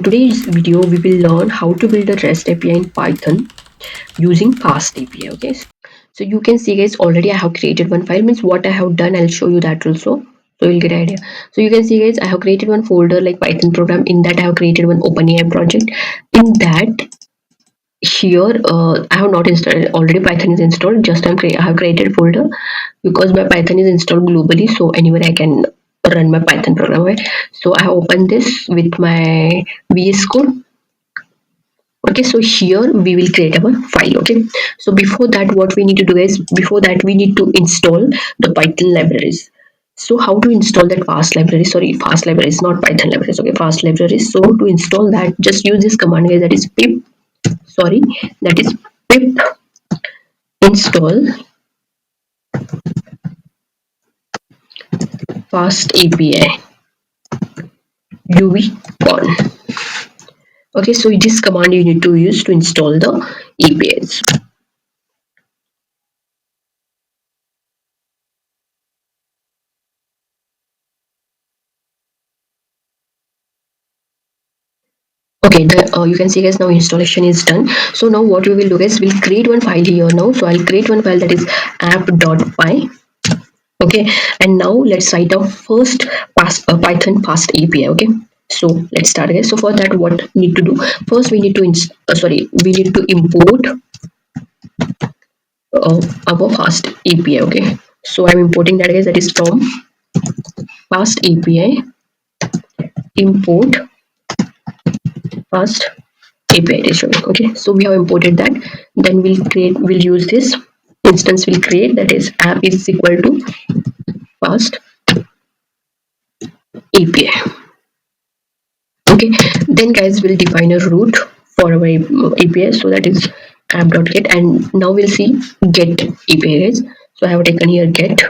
today's video we will learn how to build a REST API in Python using FastAPI. Okay, so you can see guys, already I have created one file. Means what I have done, I'll show you that also, so you'll get an idea. So you can see guys, I have created one folder like Python program. In that I have created one OpenAI project. In that, here I have not installed already. Python is installed. Just I have created folder because my Python is installed globally, so anywhere I can run my Python program. Okay? So I have opened this with my VS Code. Okay, so here we will create our file. Okay, so before that, what we need to do is, before that we need to install the Python libraries. So how to install that fast library? Sorry, fast libraries, not Python libraries. Okay, fast libraries. So to install that, just use this command guys, that is pip. Sorry, that is pip install FastAPI UV-con. Okay, so this command you need to use to install the APIs. Okay, you can see guys, now installation is done. So now what we will do is we'll create one file here now. So I'll create one file, that is app.py. Okay, and now let's write our first Python fast API. Okay, so let's start guys. So for that, what need to do? First we need to we need to import our fast API. Okay, so I'm importing that guys, that is from fast API import fast API is showing. Okay, so we have imported that. Then we'll use this instance, we'll create, that is app is equal to fast API. Okay, then guys, we'll define a root for our API, so that is app.get, and now we'll see get API guys. So I have taken here get.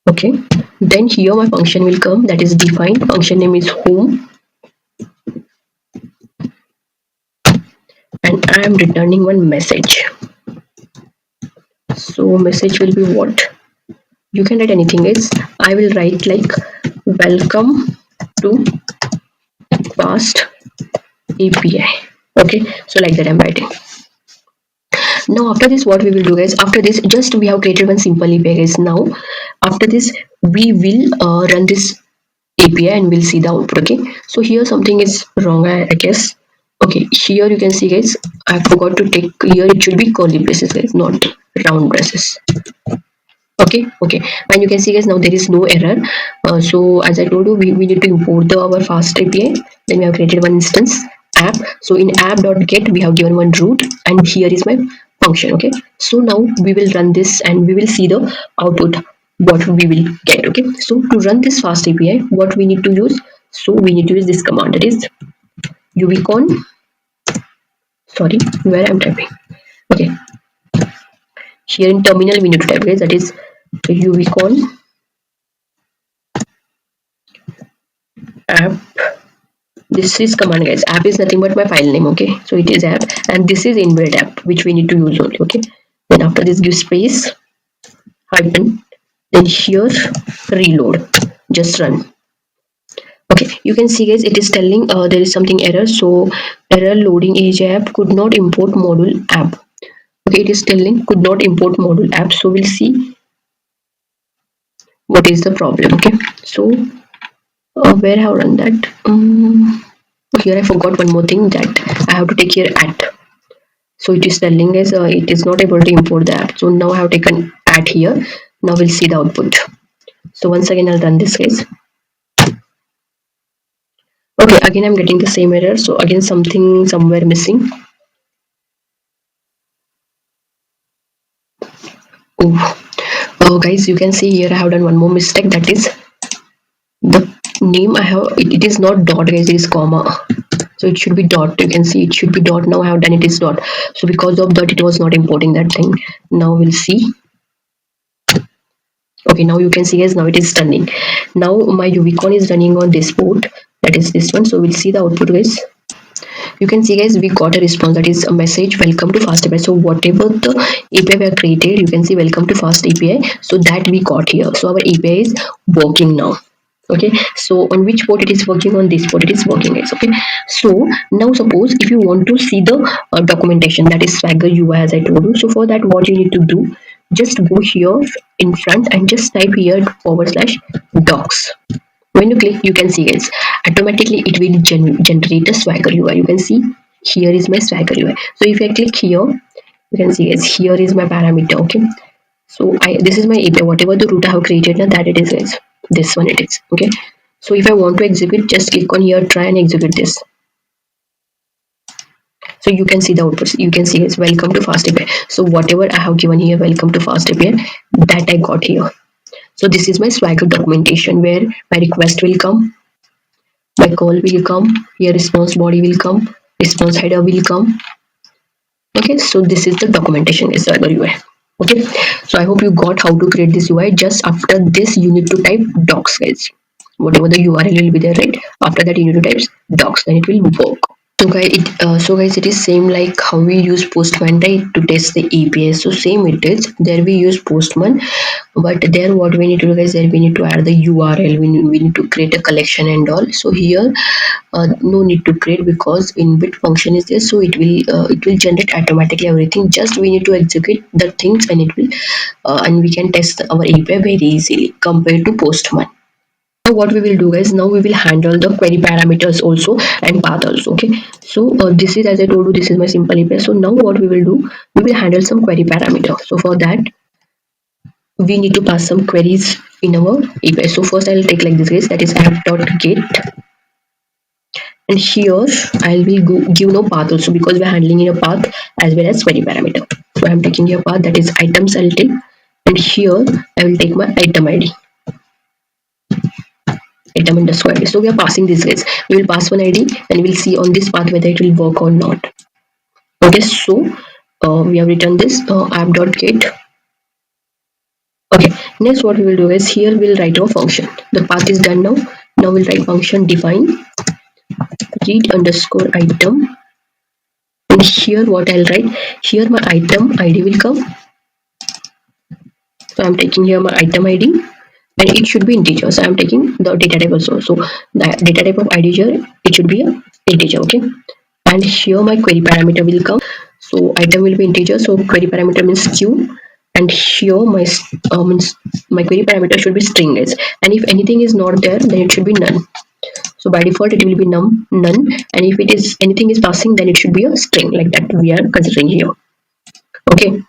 Okay, then here my function will come, that is defined. Function name is home, and I am returning one message. So message will be what? You can write anything guys. I will write like welcome to fast API. Okay, so like that I'm writing. Now after this, what we will do guys, after this, just we have created one simple API guys. Now after this we will run this API and we'll see the output. Okay, so here something is wrong, I guess. Okay, here you can see guys, I forgot to take, here it should be curly braces guys, not round braces. Okay, and you can see guys, now there is no error. So as I told you, we need to import our fast API. Then we have created one instance app. So in app.get we have given one root, and here is my function. Okay, so now we will run this and we will see the output, what we will get. Okay, so to run this fast API, what we need to use? So we need to use this command, that is UV-con. Sorry, where I'm typing. Okay, here in terminal we need to type guys, that is UV-con app. This is command guys. App is nothing but my file name. Okay, so it is app, and this is inbuilt app which we need to use only. Okay, then after this give space hyphen, then here reload, just run. Okay, you can see guys, it is telling there is something error. So error loading age app could not import module app. Okay, it is telling could not import module app. So we'll see what is the problem. Okay, so where I have run that. Here I forgot one more thing, that I have to take here at. So it is telling us it is not able to import the app. So now I have taken at here. Now we'll see the output. So once again I'll run this guys. Okay, again I'm getting the same error. So again something somewhere missing. Oh guys, you can see here I have done one more mistake, that is the name I have, it is not dot guys, it is comma. So it should be dot. You can see it should be dot. Now I have done it is dot. So because of that it was not importing that thing. Now we'll see. Okay, now you can see guys, now it is running. Now my UV-con is running on this port, that is this one. So we'll see the output guys. You can see guys, we got a response, that is a message welcome to FastAPI. So whatever the API we have created, you can see welcome to FastAPI. So that we got here. So our API is working now. Okay, so on which port it is working? On this port it is working, guys. Okay, so now suppose if you want to see the documentation, that is Swagger UI, as I told you. So for that, what you need to do, just go here in front and just type here /docs. When you click, you can see, guys, automatically it will generate a Swagger UI. You can see here is my Swagger UI. So if I click here, you can see, guys, here is my parameter. Okay, so this is my API, whatever the root I have created now, that it is, guys. This one it is. Okay, so if I want to execute, just click on here, try and execute this. So you can see the outputs. You can see it's welcome to FastAPI. So whatever I have given here, welcome to FastAPI, that I got here. So this is my Swagger documentation, where my request will come, my call will come, here response body will come, response header will come. Okay, so this is the documentation is Swagger UI. Okay, so I hope you got how to create this UI. Just after this, you need to type docs, guys. Whatever the URL will be there, right? After that, you need to type docs, then it will work. So guys, it is same like how we use Postman, right, to test the API. So same it is. There we use Postman, but there what we need to do, guys, there we need to add the URL. We need to create a collection and all. So here, no need to create, because in bit function is there, so it will generate automatically everything. Just we need to execute the things, and it will and we can test our API very easily compared to Postman. Now what we will do, guys, now we will handle the query parameters also and path also. Okay, so this is, as I told you, this is my simple API. So now what we will do, we will handle some query parameter. So for that, we need to pass some queries in our API. So first I'll take like this, guys, that is app.get, and here I will give no path also, because we're handling in a path as well as query parameter. So I'm taking your path, that is items I'll take, and here I will take my item ID, item underscore ID. So we are passing this, guys. We will pass one ID and we'll see on this path whether it will work or not. Okay, so we have written this app.get. Okay, next what we will do is, here we'll write our function. The path is done now. Now we'll write function define read underscore item, and here what I'll write, here my item ID will come. So I'm taking here my item ID, and it should be integer. So I'm taking the data type also. So the data type of ID here, it should be a integer. Okay, and here my query parameter will come. So item will be integer, so query parameter means q, and here means my query parameter should be string, guys. And if anything is not there, then it should be none. So by default it will be none, and if it is anything is passing, then it should be a string, like that we are considering here. Okay,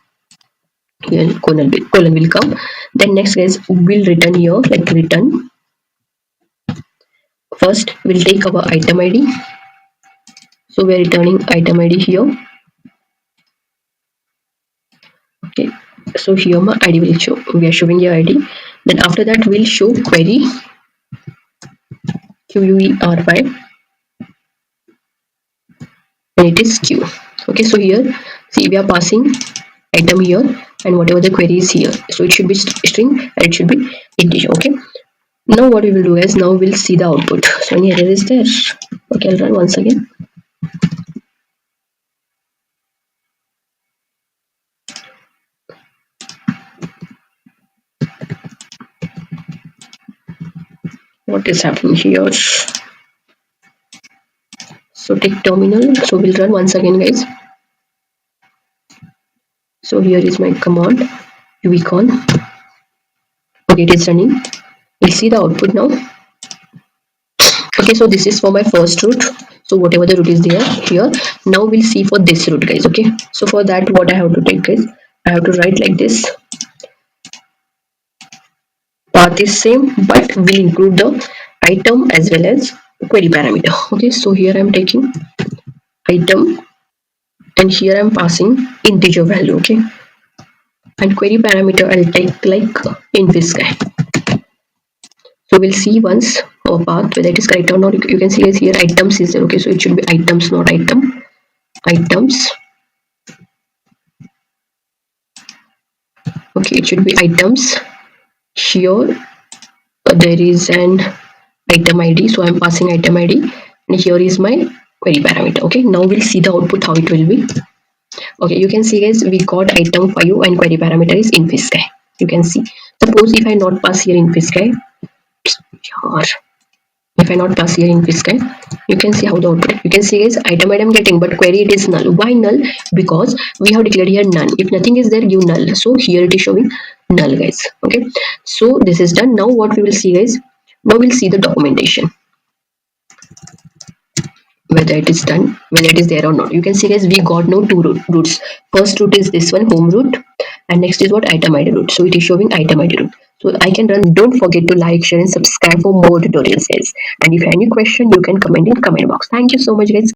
here colon will come. Then next, guys, we'll return here, like return. First we'll take our item ID. So we are returning item ID here. Okay, so here my ID will show, we are showing your ID. Then after that we'll show query query, and it is q. Okay, so here see, we are passing item here, and whatever the query is here, so it should be string and it should be integer. Okay, now what we will do is, now we'll see the output. So any error is there? Okay, I'll run once again. What is happening here? So take terminal. So we'll run once again, guys. So here is my command uvcon. Okay, it is running. We'll see the output now. Okay, so this is for my first root. So whatever the root is there here, now we'll see for this root, guys. Okay, so for that, what I have to take, guys, I have to write like this. Path is same, but we'll include the item as well as query parameter. Okay, so here I'm taking item, and here I'm passing integer value. Okay, and query parameter I'll take like in this guy. So we'll see once our path whether it is correct or not. You can see here items is there. Okay, so it should be items, not item. Items. Okay, it should be items. Here there is an item ID, so I'm passing item ID, and here is my query parameter. Okay, now we'll see the output how it will be. Okay, you can see, guys, we got item 5 and query parameter is in this guy. You can see. Suppose if I not pass here in this guy, Yaar. If I not pass here in this kind, you can see how the output. You can see is item I'm getting, but query it is null. Why null? Because we have declared here none. If nothing is there, give null. So here it is showing null, guys. Okay. So this is done. Now what we will see, guys. Now we'll see the documentation, whether it is done, whether it is there or not. You can see, guys, we got now two roots. First root is this one, home root, and next is what, item id root. So it is showing item id root. So I can run. Don't forget to like, share, and subscribe for more tutorials, guys. And if any question, you can comment in comment box. Thank you so much, guys.